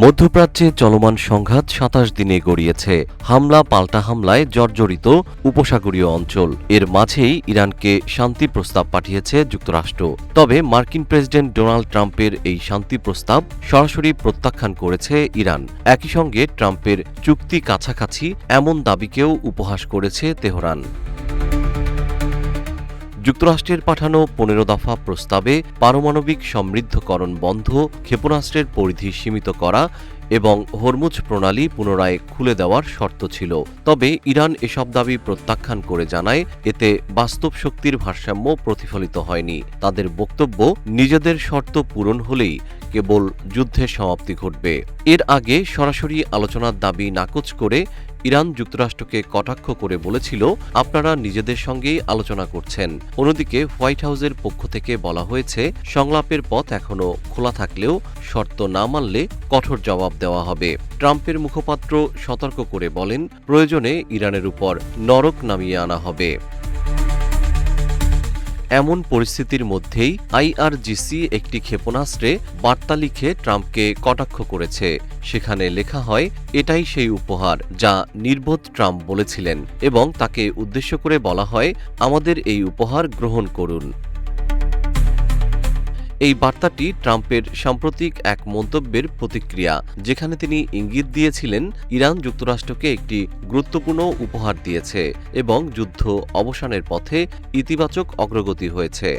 মধ্যপ্রাচ্যে চলমান সংঘাত ২৭ দিনে গড়িয়েছে। হামলা পাল্টা হামলায় জর্জরিত উপসাগরীয় অঞ্চল। এর মাঝেই ইরানকে শান্তি প্রস্তাব পাঠিয়েছে যুক্তরাষ্ট্র। তবে মার্কিন প্রেসিডেন্ট ডোনাল্ড ট্রাম্পের এই শান্তি প্রস্তাব সরাসরি প্রত্যাখ্যান করেছে ইরান। একই সঙ্গে ট্রাম্পের চুক্তি কাছাকাছি এমন দাবিকেও উপহাস করেছে তেহরান। যুক্তরাষ্ট্রের পাঠানো ১৫ দফা প্রস্তাবে পারমাণবিক সমৃদ্ধকরণ বন্ধ, ক্ষেপণাস্ত্রের পরিধি সীমিত করা এবং হরমুজ প্রণালী পুনরায় খুলে দেওয়ার শর্ত ছিল। তবে ইরান এসব দাবি প্রত্যাখ্যান করে জানায়, এতে বাস্তব শক্তির ভারসাম্য প্রতিফলিত হয়নি। তাদের বক্তব্য, নিজেদের শর্ত পূরণ হলেই কেবল যুদ্ধের সমাপ্তি ঘটবে। এর আগে সরাসরি আলোচনার দাবি নাকচ করে ইরান যুক্তরাষ্ট্রকে কটাক্ষ করে বলেছিল, আপনারা নিজেদের সঙ্গেই আলোচনা করছেন। অন্যদিকে হোয়াইট হাউসের পক্ষ থেকে বলা হয়েছে, সংলাপের পথ এখনও খোলা থাকলেও শর্ত না মানলে কঠোর জবাব দেওয়া হবে। ট্রাম্পের মুখপাত্র সতর্ক করে বলেন, প্রয়োজনে ইরানের উপর নরক নামিয়ে আনা হবে। এমন পরিস্থিতির মধ্যেই আইআরজিসি একটি ক্ষেপণাস্ত্রে বার্তা লিখে ট্রাম্পকে কটাক্ষ করেছে। সেখানে লেখা হয়, এটাই সেই উপহার যা নির্বোধ ট্রাম্প বলেছিলেন, এবং তাকে উদ্দেশ্য করে বলা হয়, আমাদের এই উপহার গ্রহণ করুন। এই বার্তাটি ট্রাম্পের সাম্প্রতিক এক মন্তব্যের প্রতিক্রিয়া, যেখানে তিনি ইঙ্গিত দিয়েছিলেন ইরান যুক্তরাষ্ট্রকে একটি গুরুত্বপূর্ণ উপহার দিয়েছে এবং যুদ্ধ অবসানের পথে ইতিবাচক অগ্রগতি হয়েছে।